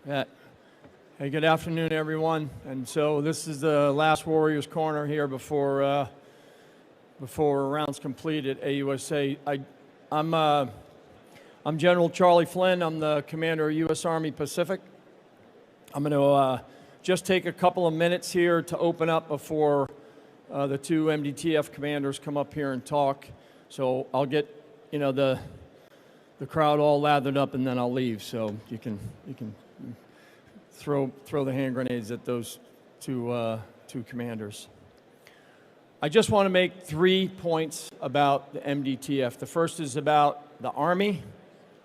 Yeah. Hey, good afternoon, everyone. And so this is the last Warriors Corner here before rounds complete at AUSA. I'm General Charlie Flynn. I'm the commander of U.S. Army Pacific. I'm going to just take a couple of minutes here to open up before the two MDTF commanders come up here and talk. So I'll get the crowd all lathered up, and then I'll leave. So you can throw the hand grenades at those two commanders. I just want to make 3 points about the MDTF. The first is about the Army,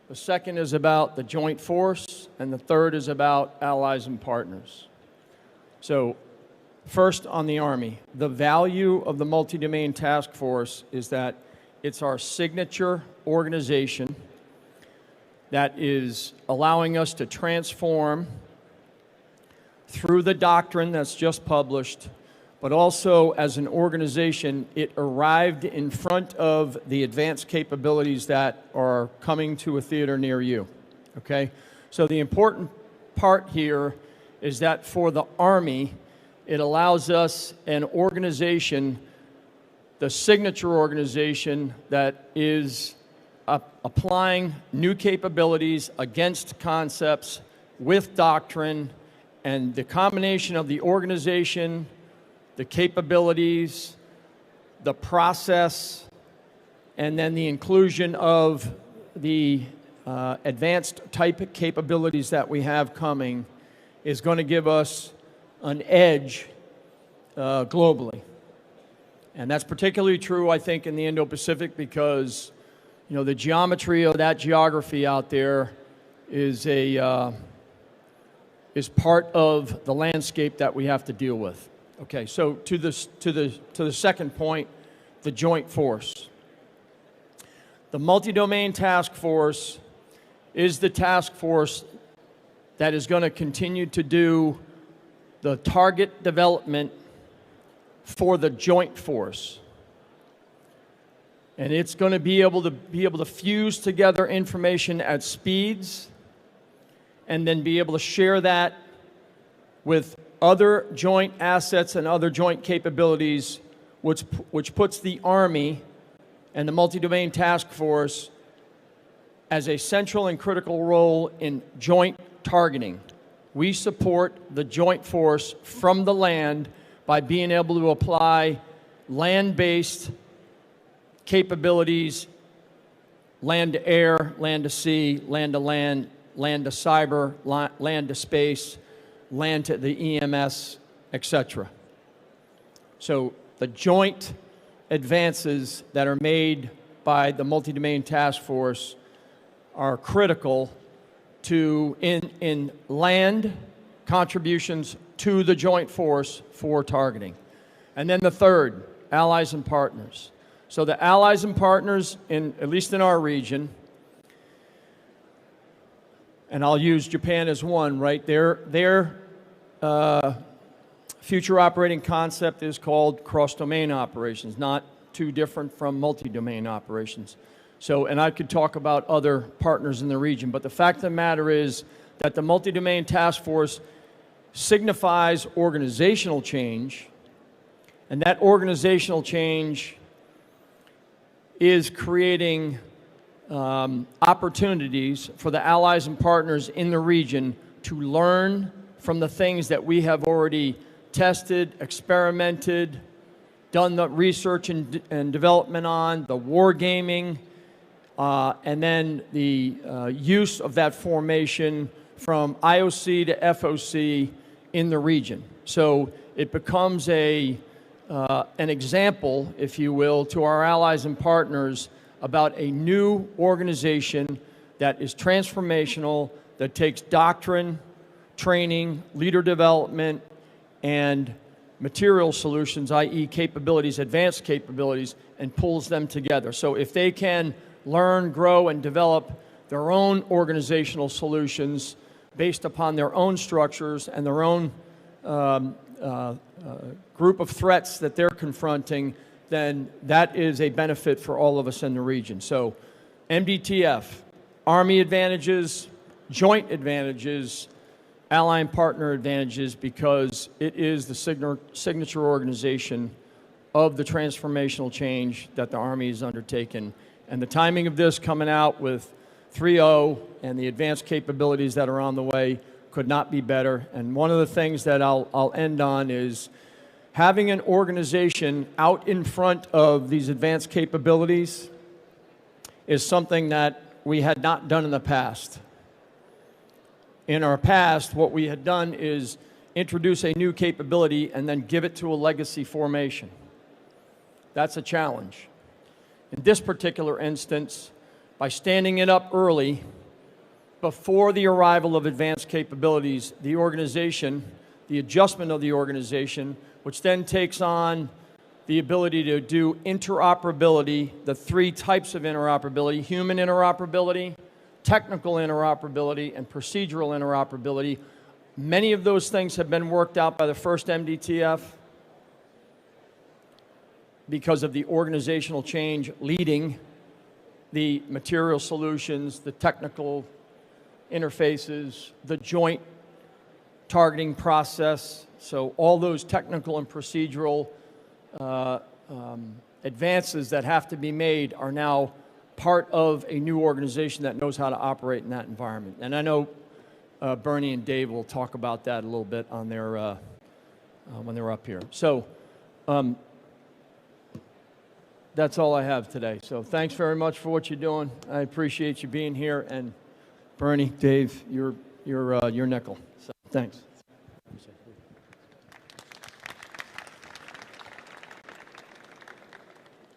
the second is about the Joint Force, and the third is about allies and partners. So first on the Army, the value of the Multi-Domain Task Force is that it's our signature organization that is allowing us to transform through the doctrine that's just published, but also as an organization, it arrived in front of the advanced capabilities that are coming to a theater near you, okay? So the important part here is that for the Army, it allows us an organization, the signature organization that is applying new capabilities against concepts with doctrine, and the combination of the organization, the capabilities, the process, and then the inclusion of the advanced type capabilities that we have coming is going to give us an edge globally. And that's particularly true, I think, in the Indo-Pacific because, the geometry of that geography out there is part of the landscape that we have to deal with. Okay, so to the second point, the Joint Force. The Multi-Domain Task Force is the task force that is going to continue to do the target development for the Joint Force. And it's going to be able to fuse together information at speeds and then be able to share that with other joint assets and other joint capabilities, which puts the Army and the Multi-Domain Task Force as a central and critical role in joint targeting. We support the Joint Force from the land by being able to apply land-based capabilities, land to air, land to sea, land to land, land to cyber, land to space, land to the EMS, etc. So the joint advances that are made by the Multi-Domain Task Force are critical to in land contributions to the Joint Force for targeting. And then the third, allies and partners. So the allies and partners, at least in our region, and I'll use Japan as one, right? Their future operating concept is called cross-domain operations, not too different from multi-domain operations. So, and I could talk about other partners in the region, but the fact of the matter is that the Multi-Domain Task Force signifies organizational change, and that organizational change is creating opportunities for the allies and partners in the region to learn from the things that we have already tested, experimented, done the research and development on, the wargaming, and then the use of that formation from IOC to FOC in the region. So it becomes an example, if you will, to our allies and partners about a new organization that is transformational, that takes doctrine, training, leader development, and material solutions, i.e. capabilities, advanced capabilities, and pulls them together. So if they can learn, grow, and develop their own organizational solutions based upon their own structures and their own group of threats that they're confronting, then that is a benefit for all of us in the region. So MDTF, Army advantages, joint advantages, ally and partner advantages because it is the signature organization of the transformational change that the Army has undertaken. And the timing of this coming out with 3.0 and the advanced capabilities that are on the way could not be better. And one of the things that I'll end on is having an organization out in front of these advanced capabilities is something that we had not done in the past. In our past, what we had done is introduce a new capability and then give it to a legacy formation. That's a challenge. In this particular instance, by standing it up early, before the arrival of advanced capabilities, the organization, the adjustment of the organization, which then takes on the ability to do interoperability, the three types of interoperability: human interoperability, technical interoperability, and procedural interoperability. Many of those things have been worked out by the first MDTF because of the organizational change leading the material solutions, the technical interfaces, the joint targeting process. So all those technical and procedural advances that have to be made are now part of a new organization that knows how to operate in that environment. And I know Bernie and Dave will talk about that a little bit on their when they're up here. So that's all I have today. So thanks very much for what you're doing. I appreciate you being here. And Bernie, Dave, you're nickel. So thanks.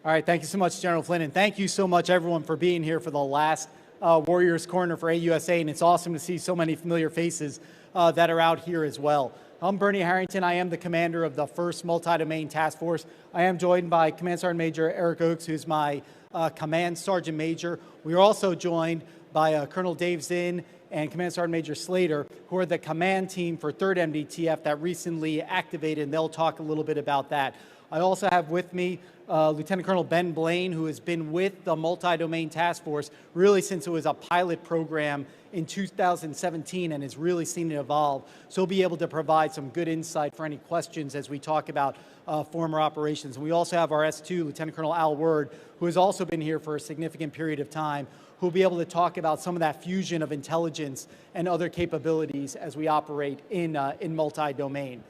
All right, thank you so much, General Flynn, and thank you so much, everyone, for being here for the last Warriors Corner for AUSA, and it's awesome to see so many familiar faces that are out here as well. I'm Bernie Harrington. I am the commander of the 1st Multi-Domain Task Force. I am joined by Command Sergeant Major Eric Oakes, who's my Command Sergeant Major. We are also joined by Colonel Dave Zinn and Command Sergeant Major Slater, who are the command team for 3rd MDTF that recently activated, and they'll talk a little bit about that. I also have with me Lieutenant Colonel Ben Blaine, who has been with the Multi-Domain Task Force really since it was a pilot program in 2017 and has really seen it evolve. So he'll be able to provide some good insight for any questions as we talk about former operations. And we also have our S2, Lieutenant Colonel Al Word, who has also been here for a significant period of time, who will be able to talk about some of that fusion of intelligence and other capabilities as we operate in multi-domain.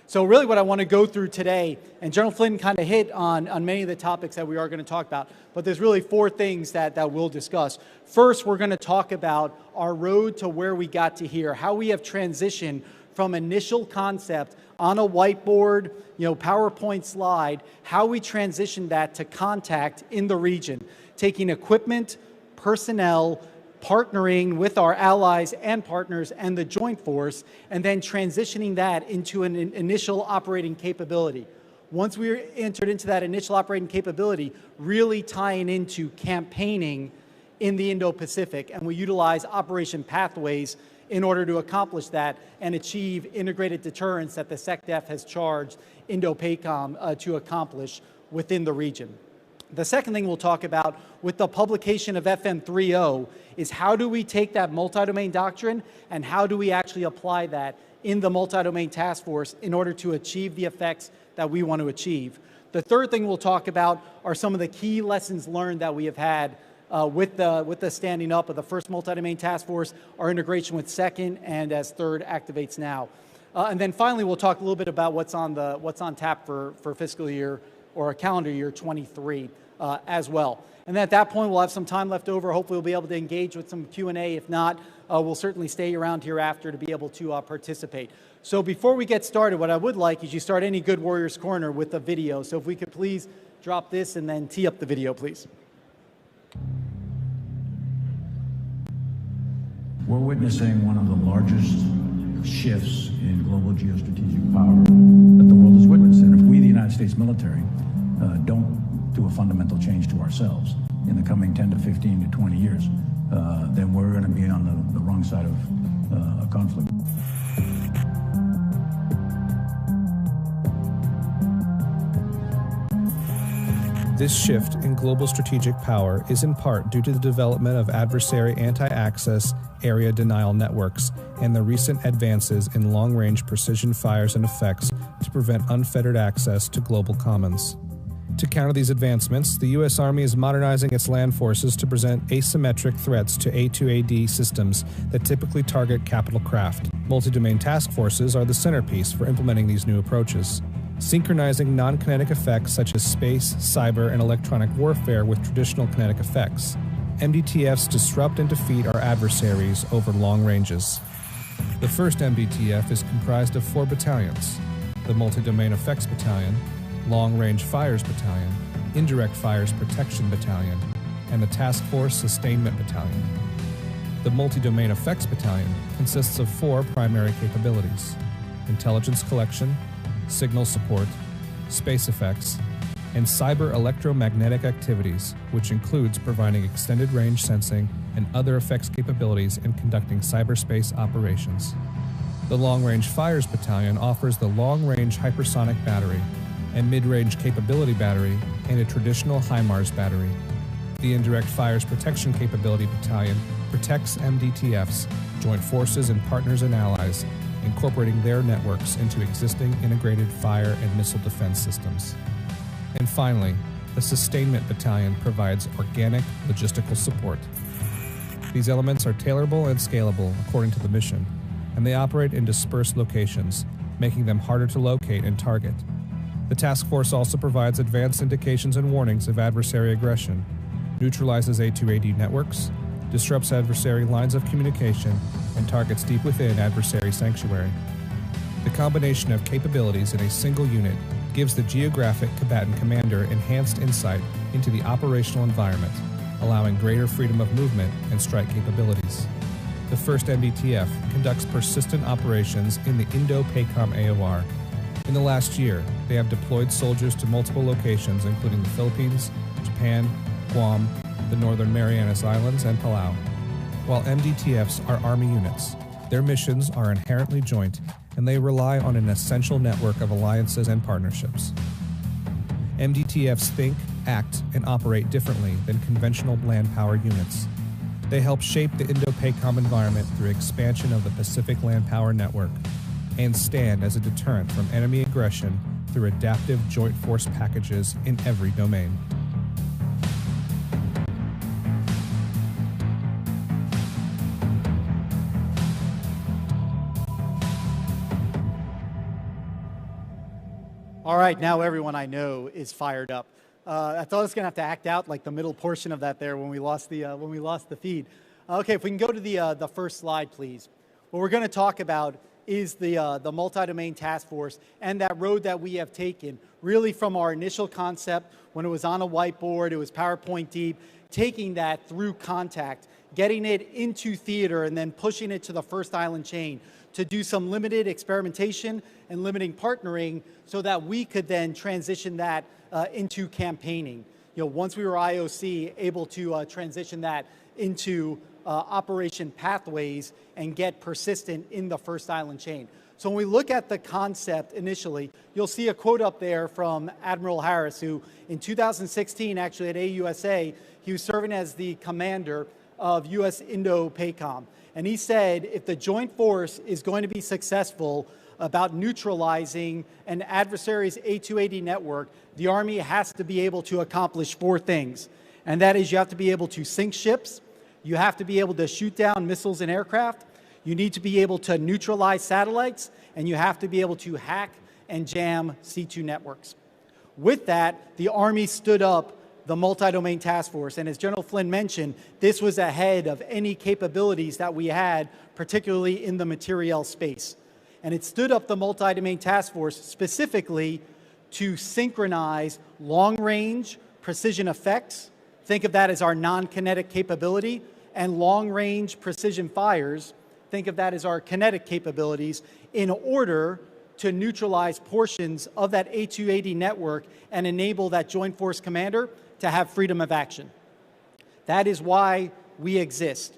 So really what I want to go through today, and General Flynn kind of hit on many of the topics that we are going to talk about, but there's really 4 things that we'll discuss. First, we're going to talk about our road to where we got to here, how we have transitioned from initial concept on a whiteboard, PowerPoint slide, how we transitioned that to contact in the region, taking equipment, personnel, partnering with our allies and partners and the joint force, and then transitioning that into an initial operating capability. Once we entered into that initial operating capability, really tying into campaigning in the Indo-Pacific, and we utilize Operation Pathways in order to accomplish that and achieve integrated deterrence that the SecDef has charged Indo-PACOM to accomplish within the region. The second thing we'll talk about with the publication of FM 3.0 is how do we take that multi-domain doctrine and how do we actually apply that in the multi-domain task force in order to achieve the effects that we want to achieve. The third thing we'll talk about are some of the key lessons learned that we have had with the standing up of the 1st Multi-Domain Task Force, our integration with 2nd, and as 3rd activates now. And then finally, we'll talk a little bit about what's on tap for fiscal year or calendar year 23 as well. And then at that point, we'll have some time left over. Hopefully, we'll be able to engage with some Q&A. If not, we'll certainly stay around here after to be able to participate. So before we get started, what I would like is you start any good Warriors Corner with a video. So if we could please drop this and then tee up the video, please. We're witnessing one of the largest shifts in global geostrategic power that the world has witnessed. And if we, the United States military, don't do a fundamental change to ourselves in the coming 10 to 15 to 20 years, then we're going to be on the wrong side of a conflict. This shift in global strategic power is in part due to the development of adversary anti-access area denial networks and the recent advances in long-range precision fires and effects to prevent unfettered access to global commons. To counter these advancements, the U.S. Army is modernizing its land forces to present asymmetric threats to A2AD systems that typically target capital craft. Multi-domain task forces are the centerpiece for implementing these new approaches, synchronizing non-kinetic effects such as space, cyber, and electronic warfare with traditional kinetic effects. MDTFs disrupt and defeat our adversaries over long ranges. The first MDTF is comprised of 4 battalions: the Multi-Domain Effects Battalion, Long Range Fires Battalion, Indirect Fires Protection Battalion, and the Task Force Sustainment Battalion. The Multi-Domain Effects Battalion consists of 4 primary capabilities: intelligence collection, signal support, space effects, and cyber electromagnetic activities, which includes providing extended range sensing and other effects capabilities in conducting cyberspace operations. The Long Range Fires Battalion offers the long-range hypersonic battery and mid-range capability battery and a traditional HIMARS battery. The Indirect Fires Protection Capability Battalion protects MDTFs, joint forces and partners and allies, incorporating their networks into existing integrated fire and missile defense systems. And finally, the Sustainment Battalion provides organic logistical support. These elements are tailorable and scalable according to the mission, and they operate in dispersed locations, making them harder to locate and target. The task force also provides advanced indications and warnings of adversary aggression, neutralizes A2AD networks, disrupts adversary lines of communication, and targets deep within adversary sanctuary. The combination of capabilities in a single unit gives the geographic combatant commander enhanced insight into the operational environment, allowing greater freedom of movement and strike capabilities. The first MDTF conducts persistent operations in the Indo-Pacific AOR. In the last year, they have deployed soldiers to multiple locations, including the Philippines, Japan, Guam, the Northern Marianas Islands, and Palau. While MDTFs are Army units, their missions are inherently joint, and they rely on an essential network of alliances and partnerships. MDTFs think, act, and operate differently than conventional land power units. They help shape the Indo-Pacific environment through expansion of the Pacific Land Power Network and stand as a deterrent from enemy aggression through adaptive joint force packages in every domain. All right, now everyone I know is fired up. I thought I was going to have to act out like the middle portion of that there when we lost the feed. Okay, if we can go to the first slide, please. What we're going to talk about is the multi-domain task force and that road that we have taken, really from our initial concept when it was on a whiteboard, it was PowerPoint deep, taking that through contact, getting it into theater, and then pushing it to the first island chain to do some limited experimentation and limiting partnering so that we could then transition that into campaigning. You know, once we were IOC, able to transition that into operation pathways and get persistent in the first island chain. So when we look at the concept initially, you'll see a quote up there from Admiral Harris, who in 2016, actually at AUSA, he was serving as the commander of US Indo-PACOM. And he said, if the joint force is going to be successful about neutralizing an adversary's A2AD network, the Army has to be able to accomplish 4 things. And that is, you have to be able to sink ships, you have to be able to shoot down missiles and aircraft, you need to be able to neutralize satellites, and you have to be able to hack and jam C2 networks. With that, the Army stood up the multi-domain task force, and as General Flynn mentioned, this was ahead of any capabilities that we had, particularly in the materiel space. And it stood up the multi-domain task force specifically to synchronize long-range precision effects, think of that as our non-kinetic capability, and long-range precision fires, think of that as our kinetic capabilities, in order to neutralize portions of that A2AD network and enable that Joint Force Commander to have freedom of action. That is why we exist.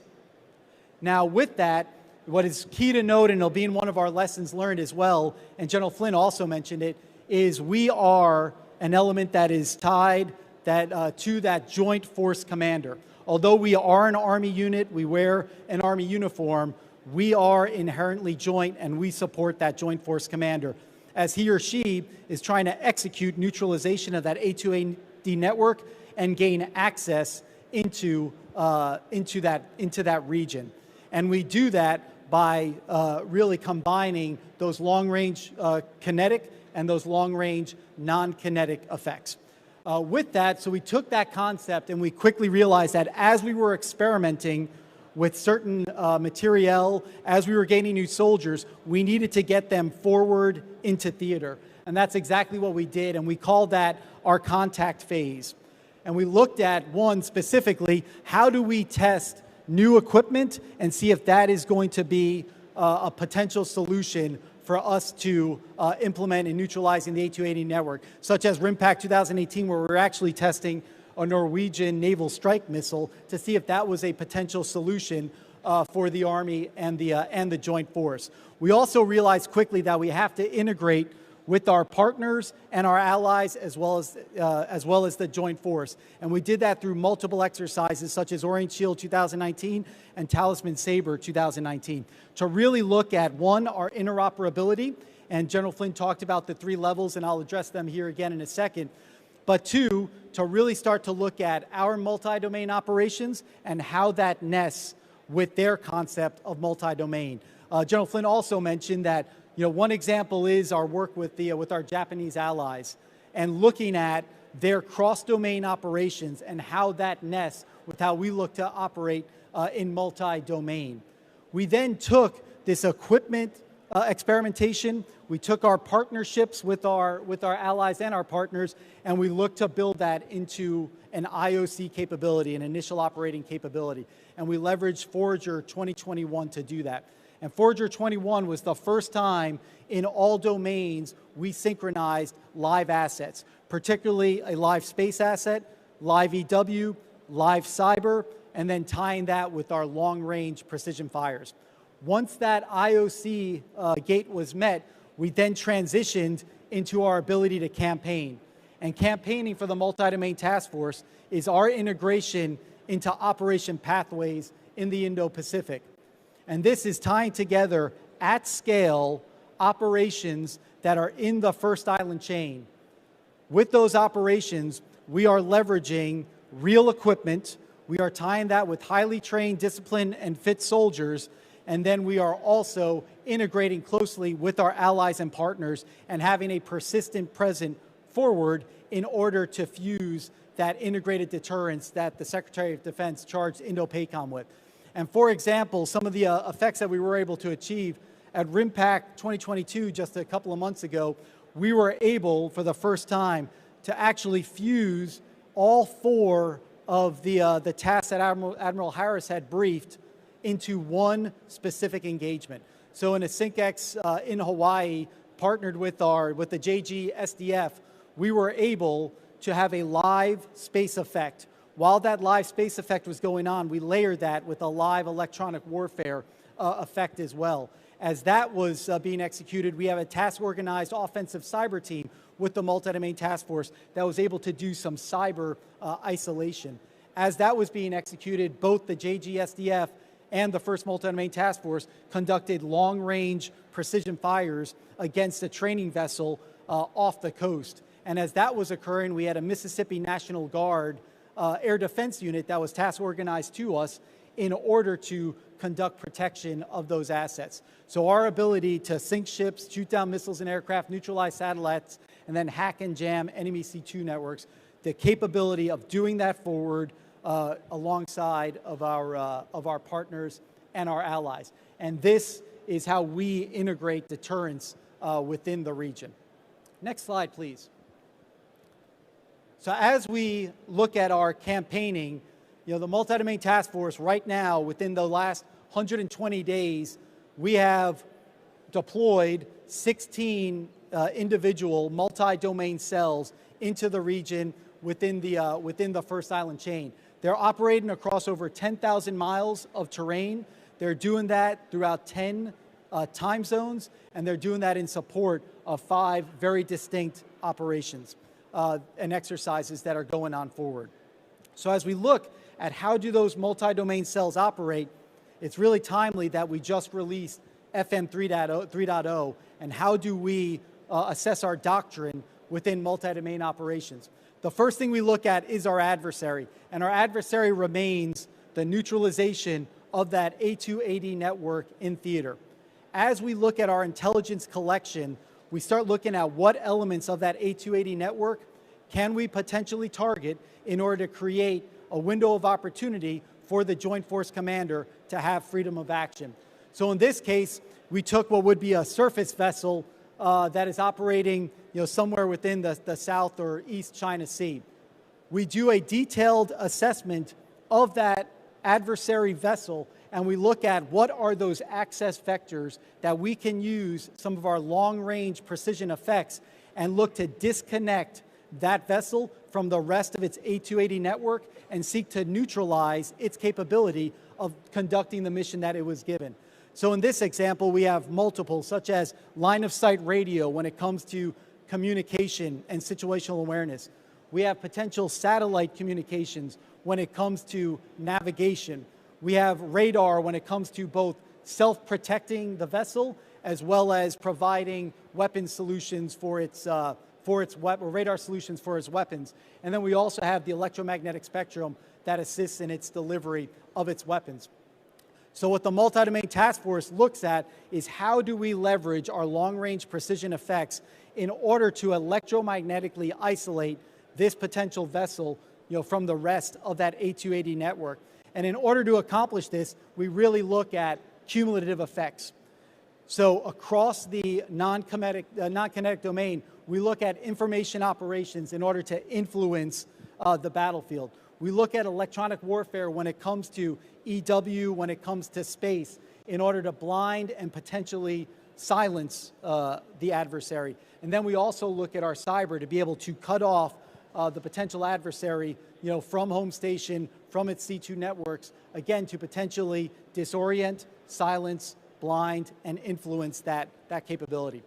Now, with that, what is key to note, and it'll be in one of our lessons learned as well, and General Flynn also mentioned it, is we are an element that is tied to that Joint Force Commander. although we are an Army unit, we wear an Army uniform, we are inherently joint and we support that Joint Force Commander as he or she is trying to execute neutralization of that A2AD network and gain access into that region. And we do that by really combining those long-range kinetic and those long-range non-kinetic effects. With that, so we took that concept and we quickly realized that as we were experimenting with certain materiel, as we were gaining new soldiers, we needed to get them forward into theater. And that's exactly what we did, and we called that our contact phase. And we looked at, one, specifically, how do we test new equipment and see if that is going to be a potential solution for us to implement in neutralizing the A280 network, such as RIMPAC 2018, where we're actually testing a Norwegian naval strike missile to see if that was a potential solution for the Army and the Joint Force. We also realized quickly that we have to integrate with our partners and our allies as well as the Joint Force. And we did that through multiple exercises such as Orient Shield 2019 and Talisman Sabre 2019 to really look at, one, our interoperability, and General Flynn talked about the 3 levels, and I'll address them here again in a second, but 2, to really start to look at our multi-domain operations and how that nests with their concept of multi-domain. General Flynn also mentioned that one example is our work with our Japanese allies and looking at their cross-domain operations and how that nests with how we look to operate in multi-domain. We then took this equipment experimentation, we took our partnerships with our allies and our partners, and we looked to build that into an IOC capability, an initial operating capability. And we leveraged Forager 2021 to do that. And Forager 21 was the first time in all domains we synchronized live assets, particularly a live space asset, live EW, live cyber, and then tying that with our long-range precision fires. Once that IOC gate was met, we then transitioned into our ability to campaign. And campaigning for the Multi-Domain Task Force is our integration into operation pathways in the Indo-Pacific. And this is tying together at scale operations that are in the first island chain. With those operations, we are leveraging real equipment. We are tying that with highly trained, disciplined, and fit soldiers. And then we are also integrating closely with our allies and partners and having a persistent present forward in order to fuse that integrated deterrence that the Secretary of Defense charged Indo-PACOM with. And for example, some of the effects that we were able to achieve at RIMPAC 2022, just a couple of months ago, we were able, for the first time, to actually fuse all 4 of the tasks that Admiral Harris had briefed into one specific engagement. So in a SYNCX in Hawaii, partnered with the JG SDF, we were able to have a live space effect. While that live space effect was going on, we layered that with a live electronic warfare effect as well. As that was being executed, we have a task-organized offensive cyber team with the Multi-Domain Task Force that was able to do some cyber isolation. As that was being executed, both the JGSDF and the 1st Multi-Domain Task Force conducted long-range precision fires against a training vessel off the coast. And as that was occurring, we had a Mississippi National Guard air defense unit that was task organized to us in order to conduct protection of those assets. So our ability to sink ships, shoot down missiles and aircraft, neutralize satellites, and then hack and jam enemy C2 networks, the capability of doing that forward alongside of our partners and our allies. And this is how we integrate deterrence within the region. Next slide, please. So as we look at our campaigning, the Multi-Domain Task Force right now, within the last 120 days, we have deployed 16 individual multi-domain cells into the region within the first island chain. They're operating across over 10,000 miles of terrain. They're doing that throughout 10 time zones, and they're doing that in support of 5 very distinct operations and exercises that are going on forward. So as we look at how do those multi-domain cells operate, it's really timely that we just released FM 3.0, and how do we assess our doctrine within multi-domain operations. The first thing we look at is our adversary, and our adversary remains the neutralization of that A280 network in theater. As we look at our intelligence collection, we start looking at what elements of that A280 network can we potentially target in order to create a window of opportunity for the Joint Force Commander to have freedom of action. So in this case, we took what would be a surface vessel that is operating somewhere within the South or East China Sea. We do a detailed assessment of that adversary vessel, and we look at what are those access vectors that we can use some of our long-range precision effects and look to disconnect that vessel from the rest of its A280 network and seek to neutralize its capability of conducting the mission that it was given. So in this example, we have multiple, such as line-of-sight radio when it comes to communication and situational awareness. We have potential satellite communications when it comes to navigation. We have radar when it comes to both self-protecting the vessel as well as providing weapon solutions for its radar solutions for its weapons. And then we also have the electromagnetic spectrum that assists in its delivery of its weapons. So what the multi-domain task force looks at is how do we leverage our long-range precision effects in order to electromagnetically isolate this potential vessel from the rest of that A280 network. And in order to accomplish this, we really look at cumulative effects. So across the non-kinetic domain, we look at information operations in order to influence the battlefield. We look at electronic warfare when it comes to EW, when it comes to space, in order to blind and potentially silence the adversary. And then we also look at our cyber to be able to cut off the potential adversary from home station, from its C2 networks, again, to potentially disorient, silence, blind, and influence that capability.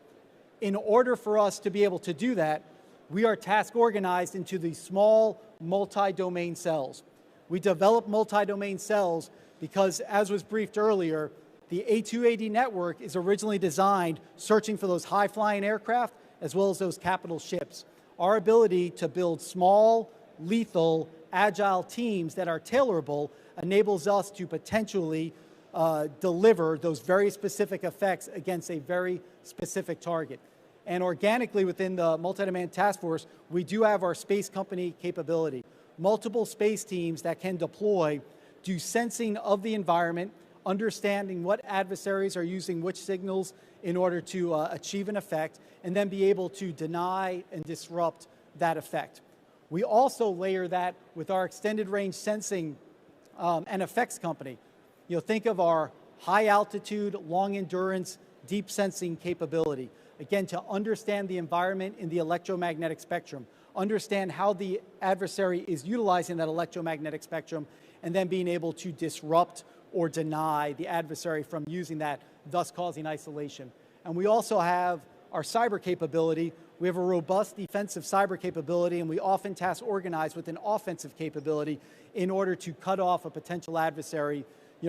In order for us to be able to do that, we are task organized into these small multi-domain cells. We develop multi-domain cells because, as was briefed earlier, the A280 network is originally designed searching for those high-flying aircraft as well as those capital ships. Our ability to build small, lethal, agile teams that are tailorable enables us to potentially deliver those very specific effects against a very specific target. And organically within the multi-domain task force, we do have our space company capability. Multiple space teams that can deploy, do sensing of the environment, understanding what adversaries are using which signals in order to achieve an effect, and then be able to deny and disrupt that effect. We also layer that with our extended range sensing and effects company. Think of our high altitude, long endurance, deep sensing capability. Again, to understand the environment in the electromagnetic spectrum, understand how the adversary is utilizing that electromagnetic spectrum, and then being able to disrupt or deny the adversary from using that, thus causing isolation. And we also have our cyber capability. We have a robust defensive cyber capability, and we often task organize with an offensive capability in order to cut off a potential adversary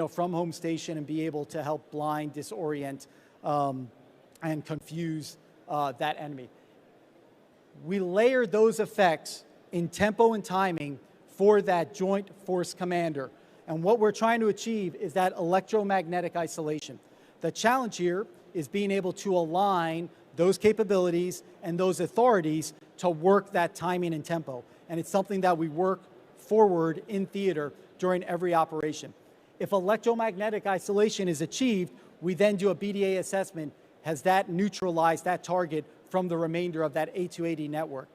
from home station and be able to help blind, disorient, and confuse that enemy. We layer those effects in tempo and timing for that Joint Force Commander. And what we're trying to achieve is that electromagnetic isolation. The challenge here is being able to align those capabilities and those authorities to work that timing and tempo. And it's something that we work forward in theater during every operation. If electromagnetic isolation is achieved, we then do a BDA assessment. Has that neutralized that target from the remainder of that A280 network?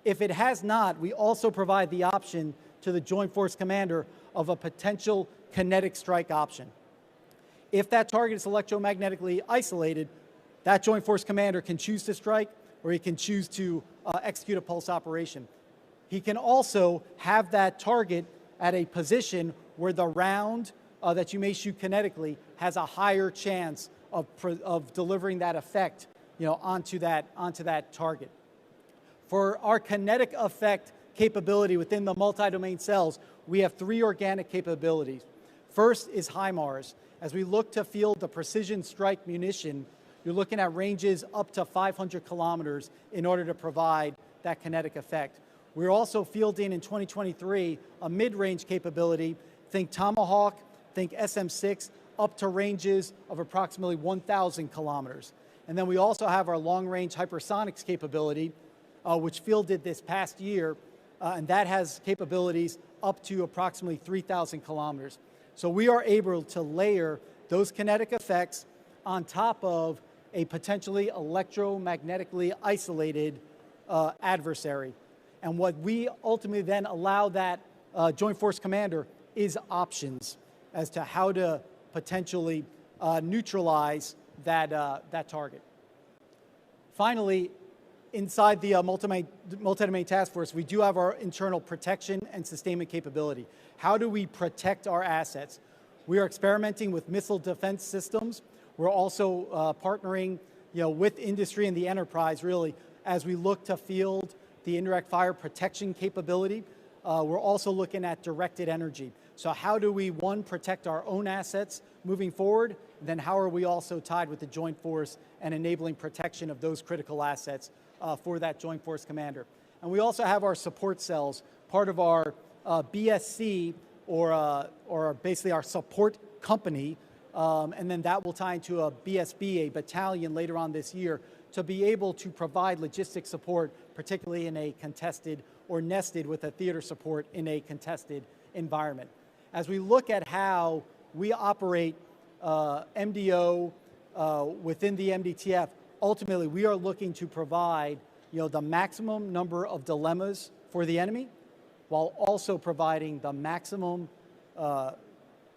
If it has not, we also provide the option to the Joint Force Commander of a potential kinetic strike option. If that target is electromagnetically isolated, that Joint Force Commander can choose to strike, or he can choose to execute a pulse operation. He can also have that target at a position where the round that you may shoot kinetically has a higher chance of delivering that effect onto that target. For our kinetic effect capability within the multi-domain cells, we have 3 organic capabilities. First is HIMARS. As we look to field the precision strike munition, you're looking at ranges up to 500 kilometers in order to provide that kinetic effect. We're also fielding in 2023 a mid-range capability. Think Tomahawk, think SM-6, up to ranges of approximately 1,000 kilometers. And then we also have our long-range hypersonics capability, which fielded this past year, and that has capabilities up to approximately 3,000 kilometers. So we are able to layer those kinetic effects on top of a potentially electromagnetically isolated adversary. And what we ultimately then allow that Joint Force Commander is options as to how to potentially neutralize that target. Finally, inside the multi-domain task force, we do have our internal protection and sustainment capability. How do we protect our assets? We are experimenting with missile defense systems. We're also partnering, with industry and the enterprise, really, as we look to field the indirect fire protection capability. We're also looking at directed energy. So how do we, one, protect our own assets moving forward? Then how are we also tied with the Joint Force and enabling protection of those critical assets for that Joint Force Commander? And we also have our support cells, part of our BSC, or basically our support company, and then that will tie into a BSB, a battalion later on this year, to be able to provide logistic support, particularly in a contested or nested with a theater support in a contested environment. As we look at how we operate MDO within the MDTF, ultimately we are looking to provide the maximum number of dilemmas for the enemy, while also providing the maximum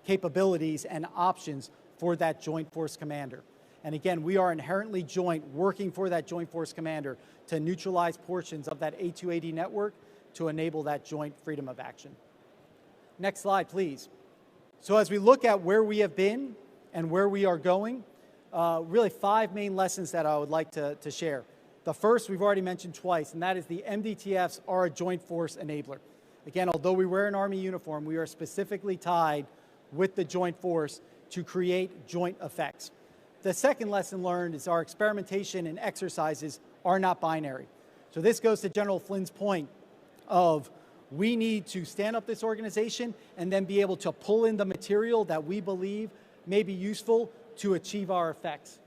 capabilities and options for that Joint Force Commander. And again, we are inherently joint, working for that Joint Force Commander to neutralize portions of that A280 network to enable that joint freedom of action. Next slide, please. So as we look at where we have been and where we are going, really 5 main lessons that I would like to share. The first we've already mentioned twice, and that is the MDTFs are a joint force enabler. Again, although we wear an Army uniform, we are specifically tied with the joint force to create joint effects. The second lesson learned is our experimentation and exercises are not binary. So this goes to General Flynn's point of we need to stand up this organization and then be able to pull in the material that we believe may be useful to achieve our effects.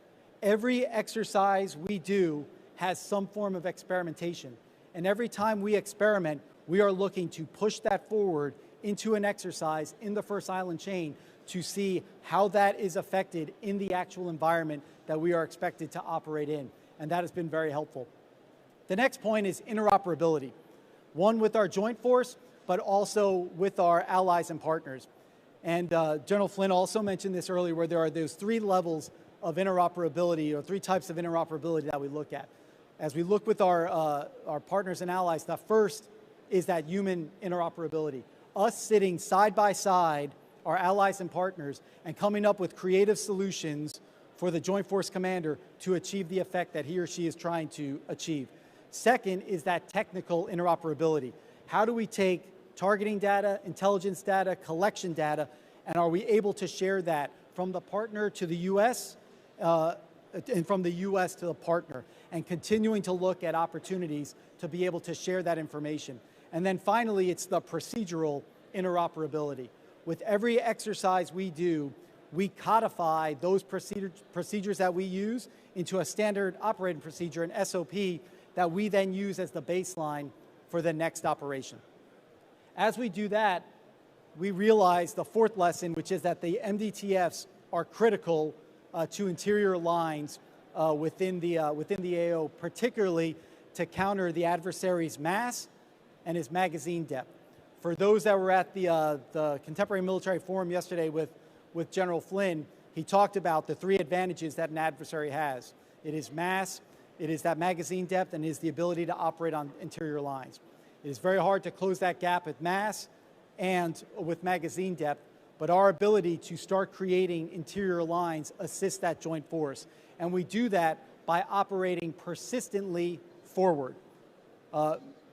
Every exercise we do has some form of experimentation. And every time we experiment, we are looking to push that forward into an exercise in the first island chain to see how that is affected in the actual environment that we are expected to operate in. And that has been very helpful. The next point is interoperability. One with our joint force, but also with our allies and partners. And General Flynn also mentioned this earlier, where there are those 3 levels of interoperability, or 3 types of interoperability that we look at. As we look with our partners and allies, the first is that human interoperability. Us sitting side by side, our allies and partners, and coming up with creative solutions for the Joint Force Commander to achieve the effect that he or she is trying to achieve. Second is that technical interoperability. How do we take targeting data, intelligence data, collection data, and are we able to share that from the partner to the U.S., and from the U.S. to the partner, and continuing to look at opportunities to be able to share that information. And then finally, it's the procedural interoperability. With every exercise we do, we codify those procedures that we use into a standard operating procedure, an SOP, that we then use as the baseline for the next operation. As we do that, we realize the 4th lesson, which is that the MDTFs are critical to interior lines within the AO, particularly to counter the adversary's mass and his magazine depth. For those that were at the Contemporary Military Forum yesterday with General Flynn, he talked about the 3 advantages that an adversary has. It is mass, it is that magazine depth, and it is the ability to operate on interior lines. It is very hard to close that gap with mass and with magazine depth, but our ability to start creating interior lines assists that joint force. And we do that by operating persistently forward.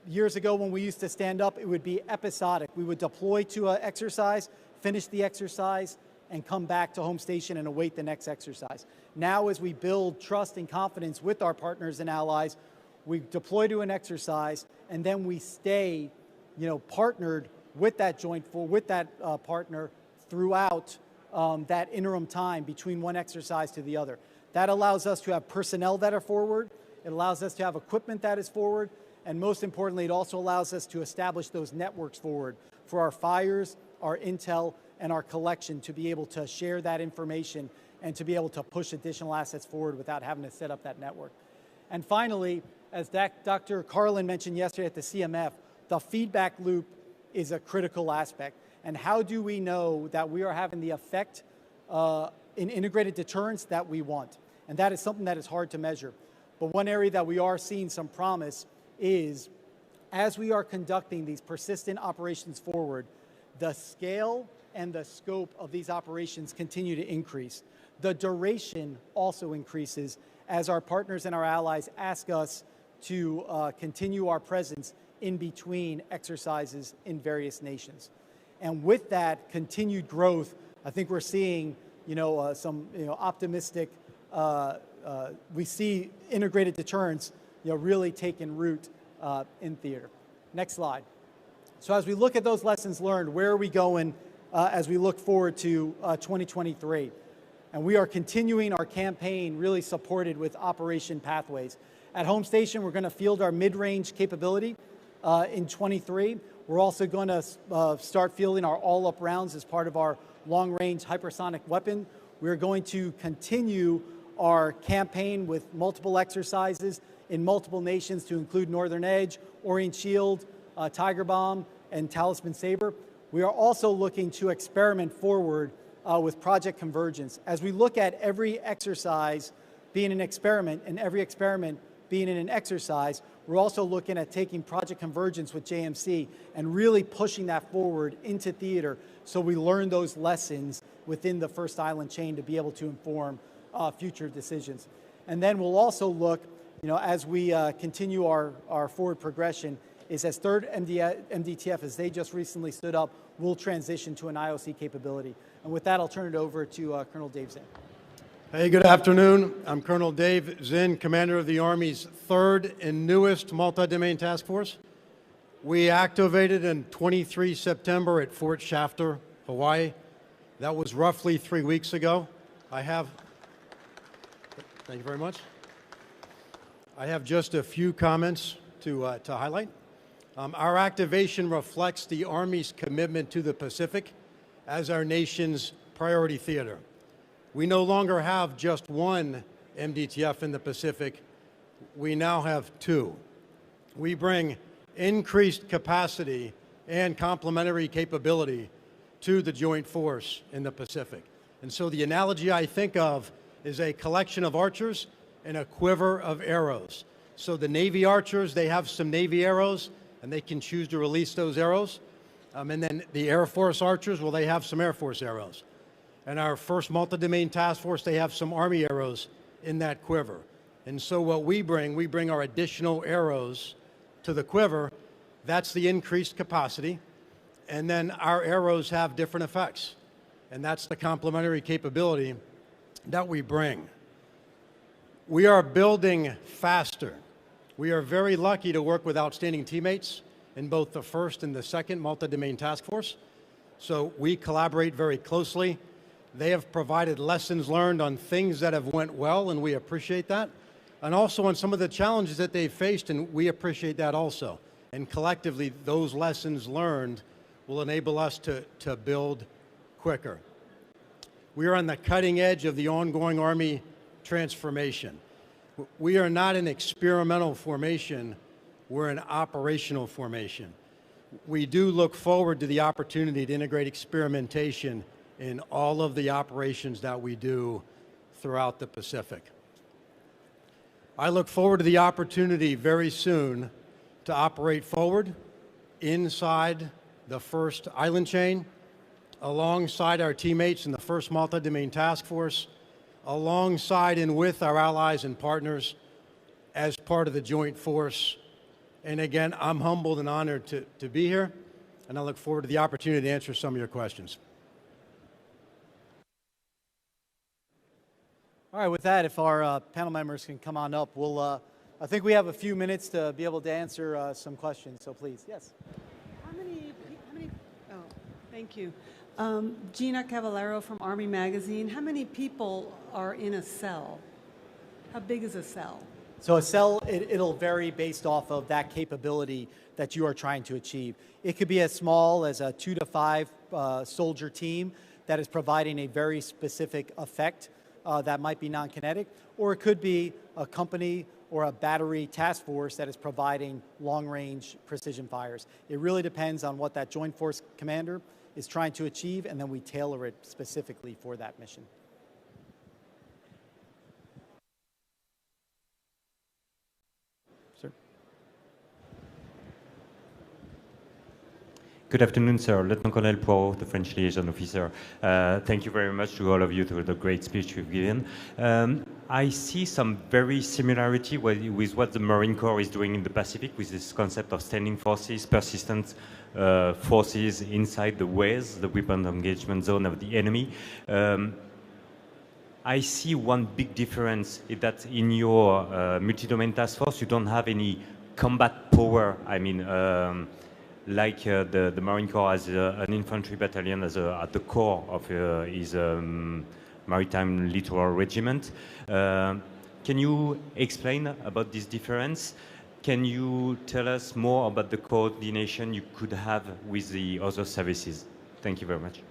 years ago when we used to stand up, it would be episodic. We would deploy to an exercise, finish the exercise, and come back to home station and await the next exercise. Now, as we build trust and confidence with our partners and allies, we deploy to an exercise, and then we stay, partnered with that partner throughout that interim time between one exercise to the other. That allows us to have personnel that are forward. It allows us to have equipment that is forward. And most importantly, it also allows us to establish those networks forward for our fires, our intel, and our collection to be able to share that information and to be able to push additional assets forward without having to set up that network. And finally, as Dr. Carlin mentioned yesterday at the CMF, the feedback loop is a critical aspect. And how do we know that we are having the effect in integrated deterrence that we want? And that is something that is hard to measure. But one area that we are seeing some promise is, as we are conducting these persistent operations forward, the scale and the scope of these operations continue to increase. The duration also increases as our partners and our allies ask us to continue our presence in between exercises in various nations. And with that continued growth, I think we're seeing some optimistic, we see integrated deterrence really taking root in theater. Next slide. So as we look at those lessons learned, where are we going as we look forward to 2023? And we are continuing our campaign really supported with Operation Pathways. At home station, we're going to field our mid-range capability in 23. We're also going to start fielding our all-up rounds as part of our long-range hypersonic weapon. We're going to continue our campaign with multiple exercises in multiple nations to include Northern Edge, Orient Shield, Tiger Bomb, and Talisman Sabre. We are also looking to experiment forward with Project Convergence. As we look at every exercise being an experiment and every experiment being in an exercise, we're also looking at taking Project Convergence with JMC and really pushing that forward into theater so we learn those lessons within the First Island chain to be able to inform future decisions. And then we'll also look, as we continue our forward progression, is as third MDTF, as they just recently stood up, we'll transition to an IOC capability. And with that, I'll turn it over to Colonel Dave Zinn. Hey, good afternoon. I'm Colonel Dave Zinn, Commander of the Army's 3rd and newest multi-domain task force. We activated in 23 September at Fort Shafter, Hawaii. That was roughly 3 weeks ago. Thank you very much. I have just a few comments to highlight. Our activation reflects the Army's commitment to the Pacific as our nation's priority theater. We no longer have just one MDTF in the Pacific. We now have 2. We bring increased capacity and complementary capability to the joint force in the Pacific. And so the analogy I think of is a collection of archers and a quiver of arrows. So the Navy archers, they have some Navy arrows, and they can choose to release those arrows. And then the Air Force archers, well, they have some Air Force arrows. And our first multi-domain task force, they have some Army arrows in that quiver. And so what we bring our additional arrows to the quiver. That's the increased capacity. And then our arrows have different effects. And that's the complementary capability that we bring. We are building faster. We are very lucky to work with outstanding teammates in both the 1st and the 2nd multi-domain task force. So we collaborate very closely. They have provided lessons learned on things that have went well, and we appreciate that. And also on some of the challenges that they've faced, and we appreciate that also. And collectively, those lessons learned will enable us to build quicker. We are on the cutting edge of the ongoing Army transformation. We are not an experimental formation, we're an operational formation. We do look forward to the opportunity to integrate experimentation in all of the operations that we do throughout the Pacific. I look forward to the opportunity very soon to operate forward inside the first island chain, alongside our teammates in the first multi-domain task force, alongside and with our allies and partners as part of the joint force And again, I'm humbled and honored to be here, and I look forward to the opportunity to answer some of your questions. All right, with that, if our panel members can come on up, I think we have a few minutes to be able to answer some questions, so please, yes. Oh, thank you. Gina Cavallero from Army Magazine. How many people are in a cell? How big is a cell? So a cell, it'll vary based off of that capability that you are trying to achieve. It could be as small as a 2 to 5 soldier team that is providing a very specific effect that might be non-kinetic, or it could be a company or a battery task force that is providing long-range precision fires. It really depends on what that Joint Force Commander is trying to achieve, and then we tailor it specifically for that mission. Good afternoon, sir. Lieutenant Colonel Poirot, the French liaison officer. Thank you very much to all of you for the great speech you've given. I see some very similarity with what the Marine Corps is doing in the Pacific with this concept of standing forces, persistent forces inside the WEZ, the weapon engagement zone of the enemy. I see one big difference is that in your multi-domain task force, you don't have any combat power. I mean, like the Marine Corps has an infantry battalion at the core of his maritime littoral regiment. Can you explain about this difference? Can you tell us more about the coordination you could have with the other services? Thank you very much.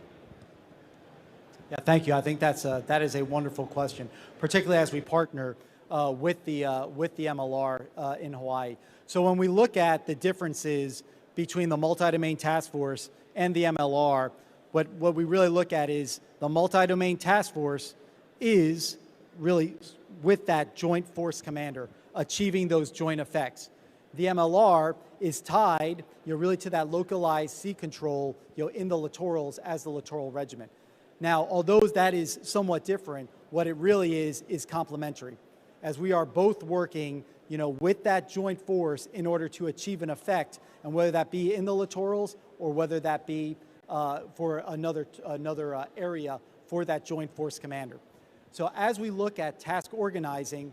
Yeah, thank you. I think that is a wonderful question, particularly as we partner with the MLR in Hawaii. So when we look at the differences between the multi-domain task force and the MLR, what we really look at is the multi-domain task force is really with that joint force commander achieving those joint effects. The MLR is tied, really to that localized sea control, in the littorals as the littoral regiment. Now, although that is somewhat different, what it really is complementary, as we are both working with that joint force in order to achieve an effect, and whether that be in the littorals or whether that be for another area for that joint force commander. So as we look at task organizing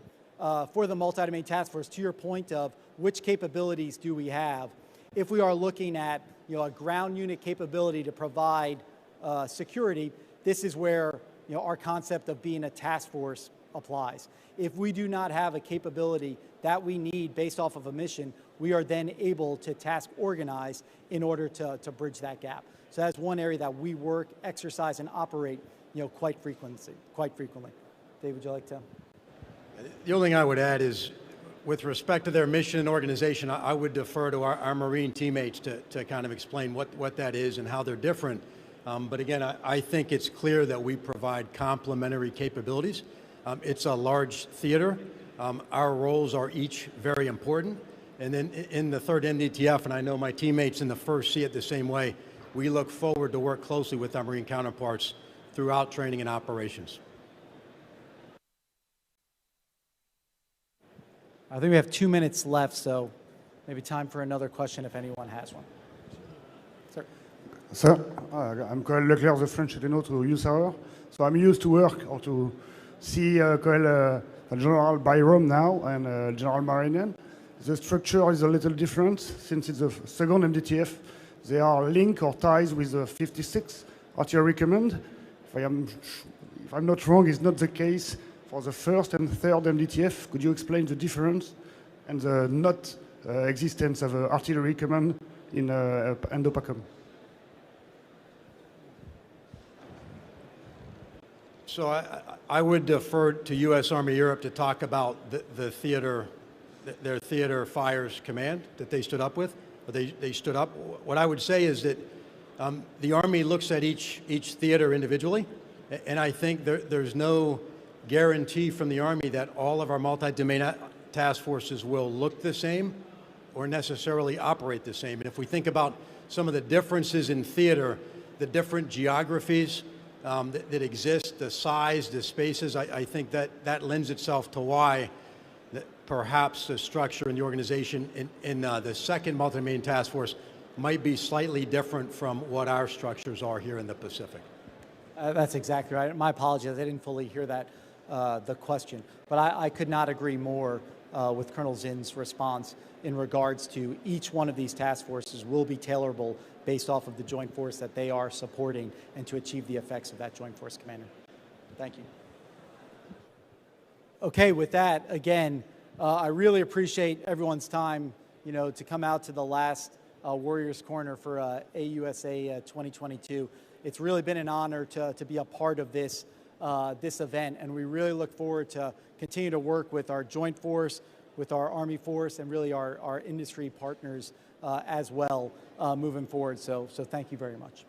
for the multi-domain task force, to your point of which capabilities do we have, if we are looking at a ground unit capability to provide security, this is where our concept of being a task force applies. If we do not have a capability that we need based off of a mission, we are then able to task organize in order to bridge that gap. So that's one area that we work, exercise, and operate quite frequently. Dave, would you like to? The only thing I would add is, with respect to their mission and organization, I would defer to our Marine teammates to kind of explain what that is and how they're different. But again, I think it's clear that we provide complementary capabilities. It's a large theater. Our roles are each very important. And then in the 3rd NDTF, and I know my teammates in the 1st see it the same way, we look forward to work closely with our Marine counterparts throughout training and operations. I think we have 2 minutes left, so maybe time for another question if anyone has one. Sir. Sir, I'm Colonel Leclerc, the French lieutenant to AUSA. So I'm used to work or to see General Byrom now and General Marinian. The structure is a little different since it's the 2nd MDTF. They are linked or ties with the 56 Artillery Command. If I'm not wrong, it's not the case for the 1st and 3rd MDTF. Could you explain the difference and the not existence of Artillery Command in Indo-Pacific? So I would defer to U.S. Army Europe to talk about the theater, their Theater Fires Command that they stood up with. They stood up. What I would say is that the Army looks at each theater individually, and I think there's no guarantee from the Army that all of our multi-domain task forces will look the same or necessarily operate the same. And if we think about some of the differences in theater, the different geographies that exist, the size, the spaces, I think that lends itself to why perhaps the structure and the organization in the second multi-domain task force might be slightly different from what our structures are here in the Pacific. That's exactly right. My apologies, I didn't fully hear that, the question. But I could not agree more with Colonel Zinn's response in regards to each one of these task forces will be tailorable based off of the joint force that they are supporting and to achieve the effects of that joint force commander. Thank you. Okay, with that, again, I really appreciate everyone's time, to come out to the last Warriors Corner for AUSA 2022. It's really been an honor to be a part of this event, and we really look forward to continue to work with our joint force, with our Army force, and really our industry partners as well moving forward. So thank you very much.